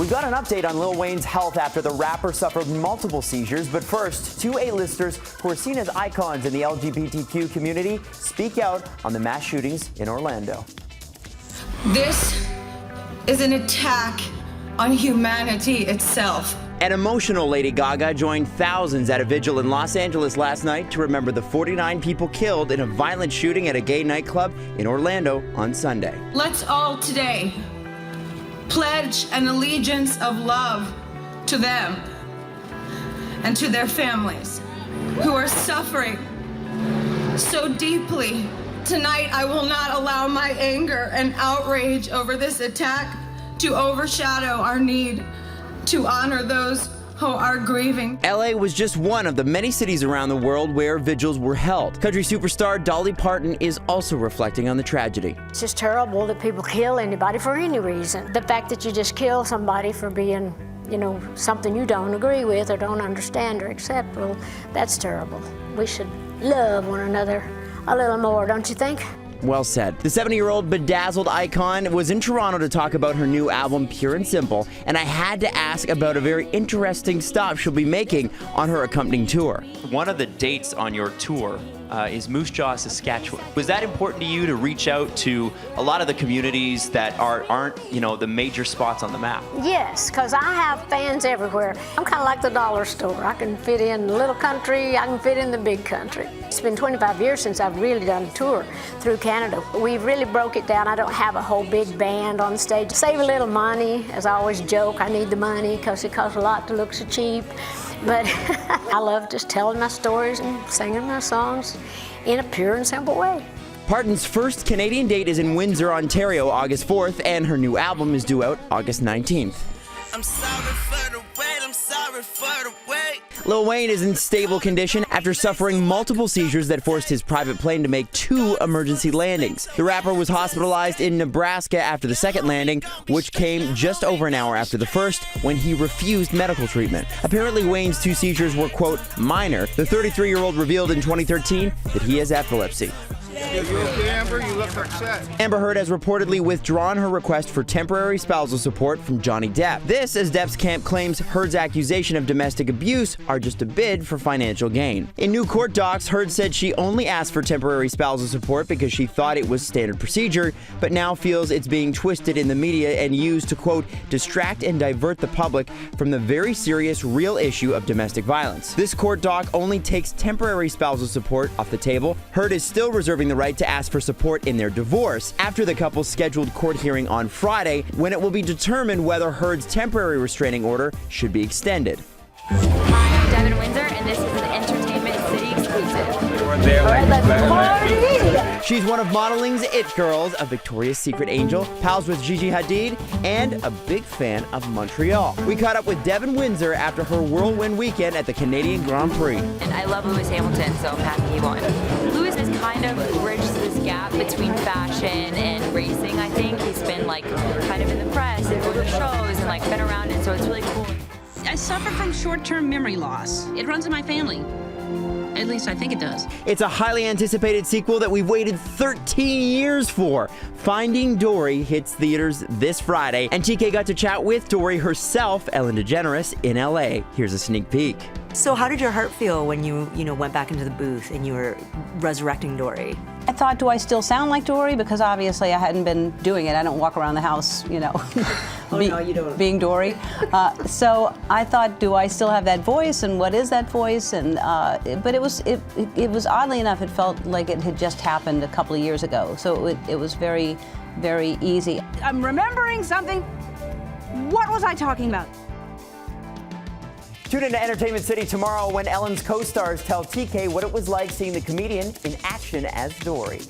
We've got an update on Lil Wayne's health after the rapper suffered multiple seizures. But first, two A-listers who are seen as icons in the LGBTQ community speak out on the mass shootings in Orlando. This is an attack on humanity itself. An emotional Lady Gaga joined thousands at a vigil in Los Angeles last night to remember the 49 people killed in a violent shooting at a gay nightclub in Orlando on Sunday. Let's all today pledge an allegiance of love to them and to their families who are suffering so deeply. Tonight, I will not allow my anger and outrage over this attack to overshadow our need to honor those who are grieving. LA was just one of the many cities around the world where vigils were held. Country superstar Dolly Parton is also reflecting on the tragedy. It's just terrible that people kill anybody for any reason. The fact that you just kill somebody for being, something you don't agree with or don't understand or accept, well, that's terrible. We should love one another a little more, don't you think? Well said. The 70-year-old bedazzled icon was in Toronto to talk about her new album, Pure and Simple, and I had to ask about a very interesting stop she'll be making on her accompanying tour. One of the dates on your tour is Moose Jaw, Saskatchewan. Was that important to you to reach out to a lot of the communities that aren't, the major spots on the map? Yes, because I have fans everywhere. I'm kind of like the dollar store. I can fit in the little country, I can fit in the big country. It's been 25 years since I've really done a tour through Canada. We really broke it down. I don't have a whole big band on stage. Save a little money, as I always joke, I need the money because it costs a lot to look so cheap. But I love just telling my stories and singing my songs in a pure and simple way. Parton's first Canadian date is in Windsor, Ontario, August 4th, and her new album is due out August 19th. I'm sorry for the wait, I'm sorry for the wait. Lil Wayne is in stable condition after suffering multiple seizures that forced his private plane to make 2 emergency landings. The rapper was hospitalized in Nebraska after the second landing, which came just over an hour after the first when he refused medical treatment. Apparently, Wayne's 2 seizures were, quote, minor. The 33-year-old revealed in 2013 that he has epilepsy. You okay, Amber? You look upset. Amber Heard has reportedly withdrawn her request for temporary spousal support from Johnny Depp. This, as Depp's camp claims Heard's accusation of domestic abuse are just a bid for financial gain. In new court docs, Heard said she only asked for temporary spousal support because she thought it was standard procedure, but now feels it's being twisted in the media and used to, quote, distract and divert the public from the very serious, real issue of domestic violence. This court doc only takes temporary spousal support off the table. Heard is still reserving the right to ask for support in their divorce after the couple's scheduled court hearing on Friday, when it will be determined whether Heard's temporary restraining order should be extended. Hi, I'm Devin Windsor, and this is an Entertainment City exclusive. She's one of modeling's it girls, a Victoria's Secret angel, pals with Gigi Hadid, and a big fan of Montreal. We caught up with Devin Windsor after her whirlwind weekend at the Canadian Grand Prix. And I love Lewis Hamilton, so I'm happy he won. Lewis has kind of bridged this gap between fashion and racing, I think. He's been kind of in the press and going to shows and been around it, so it's really cool. I suffer from short-term memory loss. It runs in my family. At least I think it does. It's a highly anticipated sequel that we've waited 13 years for. Finding Dory hits theaters this Friday, and TK got to chat with Dory herself, Ellen DeGeneres, in LA. Here's a sneak peek. So how did your heart feel when you went back into the booth and you were resurrecting Dory? I thought, do I still sound like Dory? Because obviously I hadn't been doing it. I don't walk around the house, Oh, no, you don't. being Dory. So I thought, do I still have that voice, and what is that voice? And but it was oddly enough, it felt like it had just happened a couple of years ago. So it was very, very easy. I'm remembering something. What was I talking about? Tune into Entertainment City tomorrow when Ellen's co-stars tell TK what it was like seeing the comedian in action as Dory.